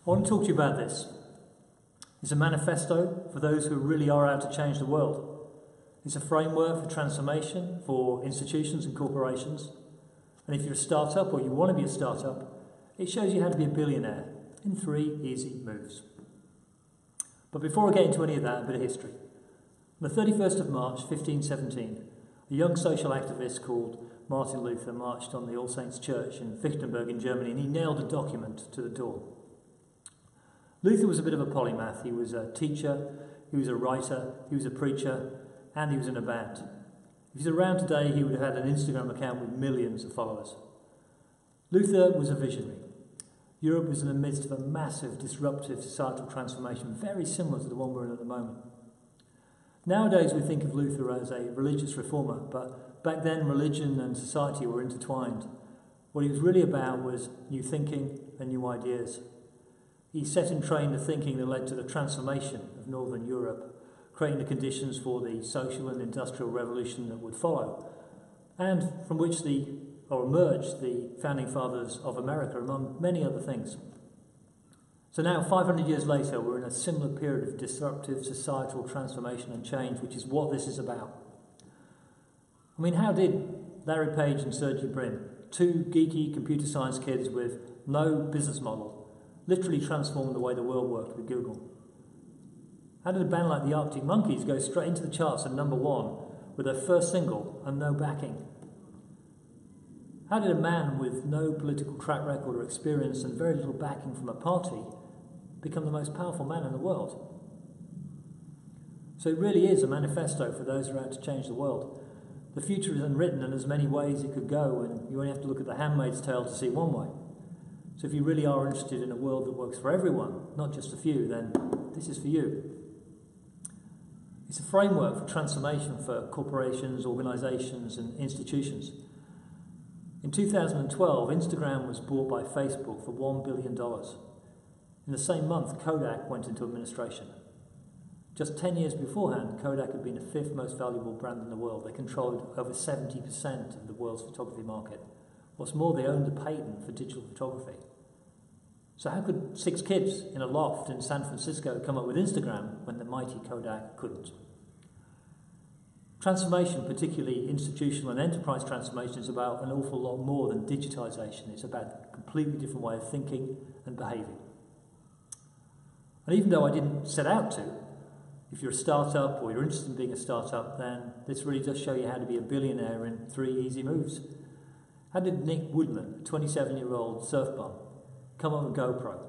I want to talk to you about this. It's a manifesto for those who really are out to change the world. It's a framework for transformation for institutions and corporations. And if you're a startup or you want to be a startup, it shows you how to be a billionaire in 3 easy moves. But before I get into any of that, a bit of history. On the 31st of March, 1517, a young social activist called Martin Luther marched on the All Saints Church in Wittenberg in Germany, and he nailed a document to the door. Luther was a bit of a polymath. He was a teacher, he was a writer, he was a preacher, and he was in a band. If he's around today, he would have had an Instagram account with millions of followers. Luther was a visionary. Europe was in the midst of a massive disruptive societal transformation, very similar to the one we're in at the moment. Nowadays we think of Luther as a religious reformer, but back then religion and society were intertwined. What he was really about was new thinking and new ideas. He set in train the thinking that led to the transformation of Northern Europe, creating the conditions for the social and industrial revolution that would follow, and from which emerged the founding fathers of America, among many other things. So now, 500 years later, we're in a similar period of disruptive societal transformation and change, which is what this is about. I mean, how did Larry Page and Sergey Brin, two geeky computer science kids with no business model, literally transform the way the world worked with Google? How did a band like the Arctic Monkeys go straight into the charts at #1 with their first single and no backing? How did a man with no political track record or experience and very little backing from a party become the most powerful man in the world? So it really is a manifesto for those who are out to change the world. The future is unwritten, and there's many ways it could go, and you only have to look at The Handmaid's Tale to see one way. So if you really are interested in a world that works for everyone, not just a few, then this is for you. It's a framework for transformation for corporations, organisations and institutions. In 2012, Instagram was bought by Facebook for $1 billion. In the same month, Kodak went into administration. Just 10 years beforehand, Kodak had been the 5th most valuable brand in the world. They controlled over 70% of the world's photography market. What's more, they owned the patent for digital photography. So how could 6 kids in a loft in San Francisco come up with Instagram when the mighty Kodak couldn't? Transformation, particularly institutional and enterprise transformation, is about an awful lot more than digitisation. It's about a completely different way of thinking and behaving. And even though I didn't set out to, if you're a startup or you're interested in being a startup, then this really does show you how to be a billionaire in 3 easy moves. How did Nick Woodman, a 27-year-old surf bum, come up with GoPro,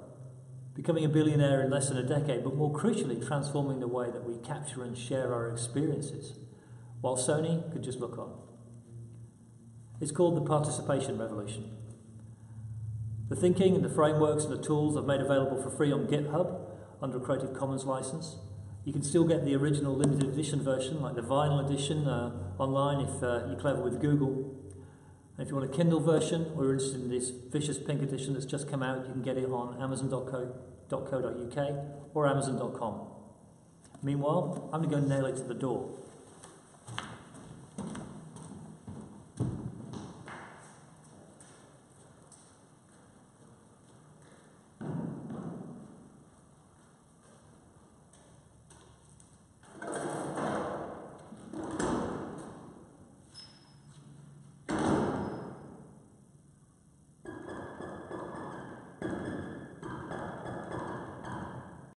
becoming a billionaire in less than a decade, but more crucially transforming the way that we capture and share our experiences, while Sony could just look on? It's called the participation revolution. The thinking and the frameworks and the tools I've made available for free on GitHub under a Creative Commons license. You can still get the original limited edition version, like the vinyl edition, online if you're clever with Google. And if you want a Kindle version or you're interested in this Vicious Pink edition that's just come out, you can get it on amazon.co.uk or amazon.com. Meanwhile, I'm going to go nail it to the door.